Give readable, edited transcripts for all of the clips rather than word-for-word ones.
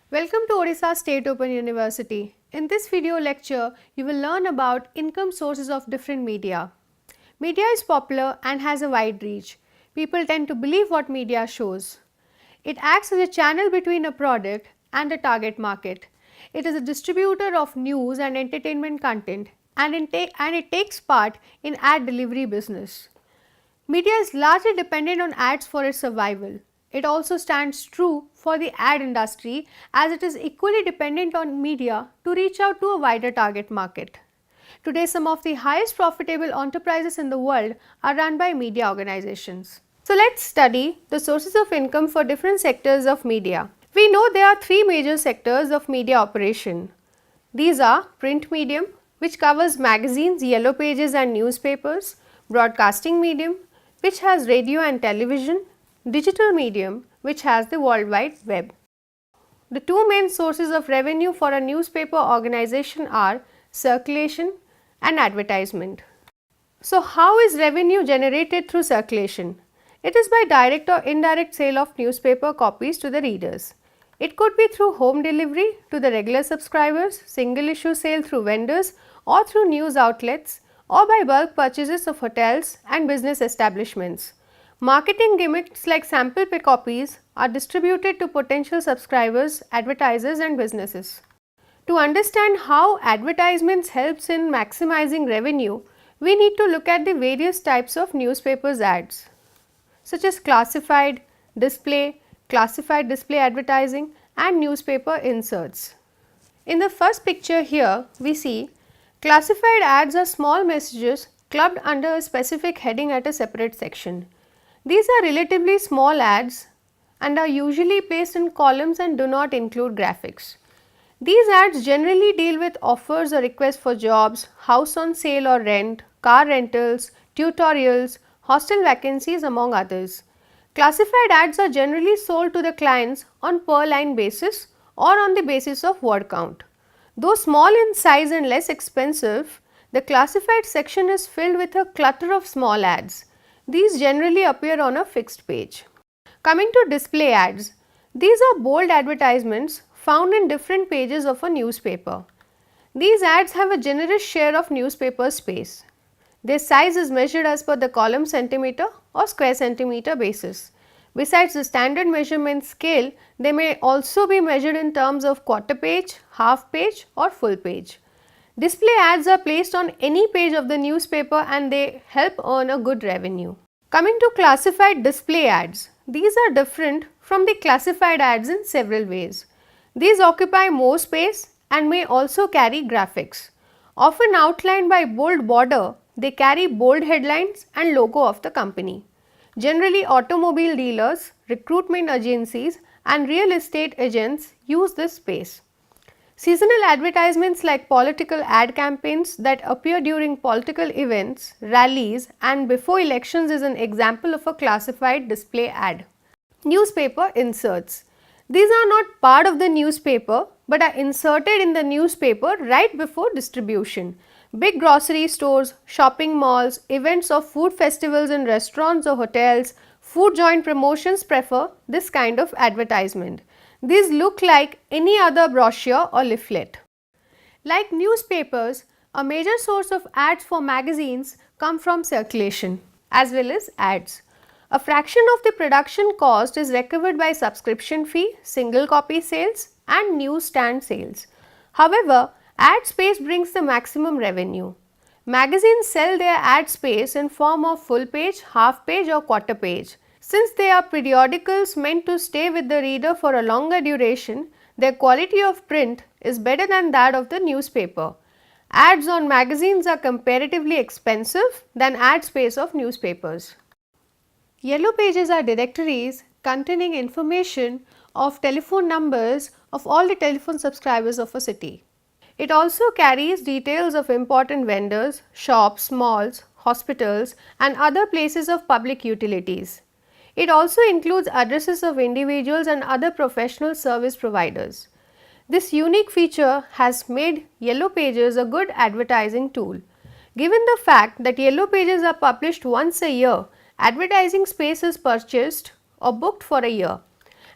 Welcome to Odisha State Open University. In this video lecture, you will learn about income sources of different media. Media is popular and has a wide reach. People tend to believe what media shows. It acts as a channel between a product and a target market. It is a distributor of news and entertainment content and it takes part in ad delivery business. Media is largely dependent on ads for its survival. It also stands true for the ad industry as it is equally dependent on media to reach out to a wider target market. Today, some of the highest profitable enterprises in the world are run by media organizations. So, let's study the sources of income for different sectors of media. We know there are three major sectors of media operation. These are print medium, which covers magazines, yellow pages and newspapers, broadcasting medium, which has radio and television, digital medium, which has the World Wide Web. The two main sources of revenue for a newspaper organization are circulation and advertisement. So, how is revenue generated through circulation? It is by direct or indirect sale of newspaper copies to the readers. It could be through home delivery to the regular subscribers, single issue sale through vendors or through news outlets, or by bulk purchases of hotels and business establishments. Marketing gimmicks like sample copies are distributed to potential subscribers, advertisers and businesses. To understand how advertisements helps in maximizing revenue, we need to look at the various types of newspapers ads, such as classified display advertising and newspaper inserts. In the first picture here, we see classified ads are small messages clubbed under a specific heading at a separate section. These are relatively small ads and are usually placed in columns and do not include graphics. These ads generally deal with offers or requests for jobs, house on sale or rent, car rentals, tutorials, hostel vacancies among others. Classified ads are generally sold to the clients on per line basis or on the basis of word count. Though small in size and less expensive, the classified section is filled with a clutter of small ads. These generally appear on a fixed page. Coming to display ads, these are bold advertisements found in different pages of a newspaper. These ads have a generous share of newspaper space. Their size is measured as per the column centimeter or square centimeter basis. Besides the standard measurement scale, they may also be measured in terms of quarter page, half page or full page. Display ads are placed on any page of the newspaper and they help earn a good revenue. Coming to classified display ads, these are different from the classified ads in several ways. These occupy more space and may also carry graphics. Often outlined by bold border, they carry bold headlines and logo of the company. Generally, automobile dealers, recruitment agencies and real estate agents use this space. Seasonal advertisements like political ad campaigns that appear during political events, rallies and before elections is an example of a classified display ad. Newspaper inserts. These are not part of the newspaper but are inserted in the newspaper right before distribution. Big grocery stores, shopping malls, events of food festivals in restaurants or hotels, food joint promotions prefer this kind of advertisement. These look like any other brochure or leaflet. Like newspapers, a major source of ads for magazines come from circulation as well as ads. A fraction of the production cost is recovered by subscription fee, single copy sales and newsstand sales. However, ad space brings the maximum revenue. Magazines sell their ad space in form of full page, half page or quarter page. Since they are periodicals meant to stay with the reader for a longer duration, their quality of print is better than that of the newspaper. Ads on magazines are comparatively expensive than ad space of newspapers. Yellow pages are directories containing information of telephone numbers of all the telephone subscribers of a city. It also carries details of important vendors, shops, malls, hospitals and other places of public utilities. It also includes addresses of individuals and other professional service providers. This unique feature has made Yellow Pages a good advertising tool. Given the fact that Yellow Pages are published once a year, advertising space is purchased or booked for a year.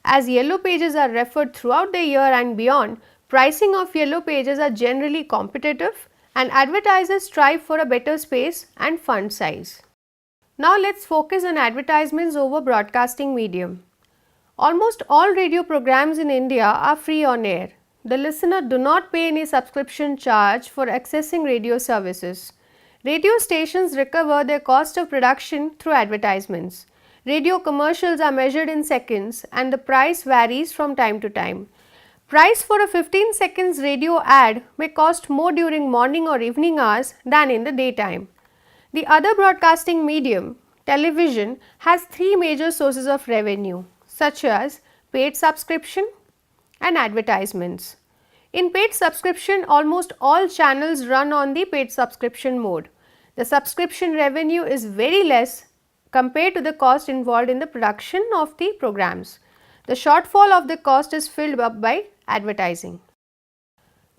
As yellow pages are referred throughout the year and beyond, pricing of yellow pages are generally competitive and advertisers strive for a better space and font size. Now let's focus on advertisements over broadcasting medium. Almost all radio programs in India are free on air. The listener do not pay any subscription charge for accessing radio services. Radio stations recover their cost of production through advertisements. Radio commercials are measured in seconds and the price varies from time to time. Price for a 15 seconds radio ad may cost more during morning or evening hours than in the daytime. The other broadcasting medium, television, has three major sources of revenue, such as paid subscription and advertisements. In paid subscription, almost all channels run on the paid subscription mode. The subscription revenue is very less compared to the cost involved in the production of the programs. The shortfall of the cost is filled up by advertising.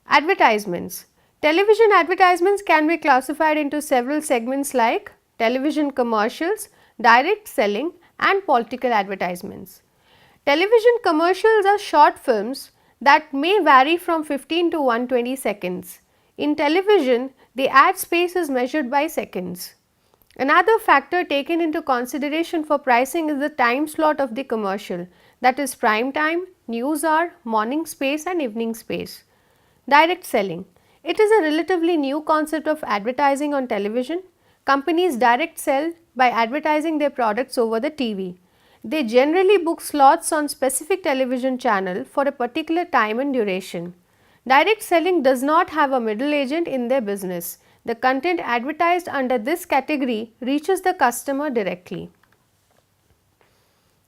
Advertisements. Television advertisements can be classified into several segments like television commercials, direct selling and political advertisements. Television commercials are short films that may vary from 15 to 120 seconds. In television, the ad space is measured by seconds. Another factor taken into consideration for pricing is the time slot of the commercial, that is prime time, news hour, morning space and evening space. Direct selling. It is a relatively new concept of advertising on television. Companies direct sell by advertising their products over the TV. They generally book slots on specific television channel for a particular time and duration. Direct selling does not have a middle agent in their business. The content advertised under this category reaches the customer directly.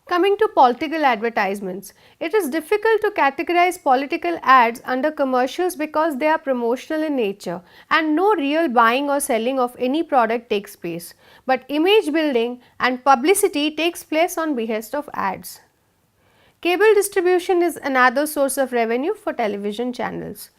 Coming to political advertisements, it is difficult to categorize political ads under commercials because they are promotional in nature and no real buying or selling of any product takes place, but image building and publicity takes place on behest of ads. Cable distribution is another source of revenue for television channels.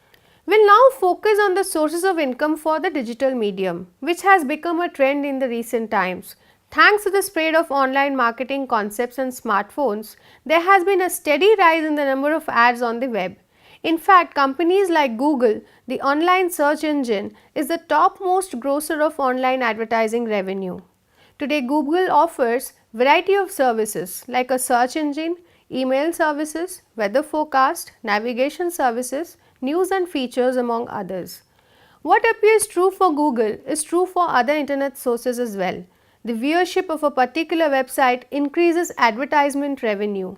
We'll now focus on the sources of income for the digital medium, which has become a trend in the recent times. Thanks to the spread of online marketing concepts and smartphones, there has been a steady rise in the number of ads on the web. In fact, companies like Google, the online search engine, is the topmost grosser of online advertising revenue. Today, Google offers variety of services like a search engine, email services, weather forecast, navigation services, news and features among others. What appears true for Google is true for other internet sources as well. The viewership of a particular website increases advertisement revenue.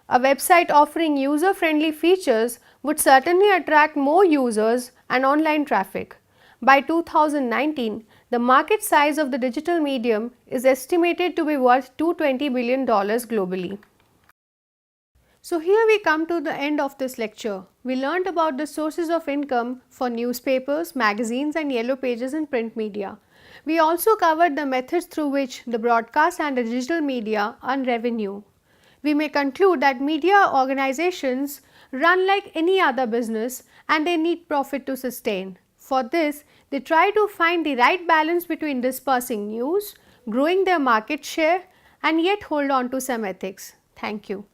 A website offering user-friendly features would certainly attract more users and online traffic. By 2019, the market size of the digital medium is estimated to be worth $220 billion globally. So here we come to the end of this lecture. We learned about the sources of income for newspapers, magazines and yellow pages in print media. We also covered the methods through which the broadcast and the digital media earn revenue. We may conclude that media organizations run like any other business and they need profit to sustain. For this, they try to find the right balance between dispersing news, growing their market share and yet hold on to some ethics. Thank you.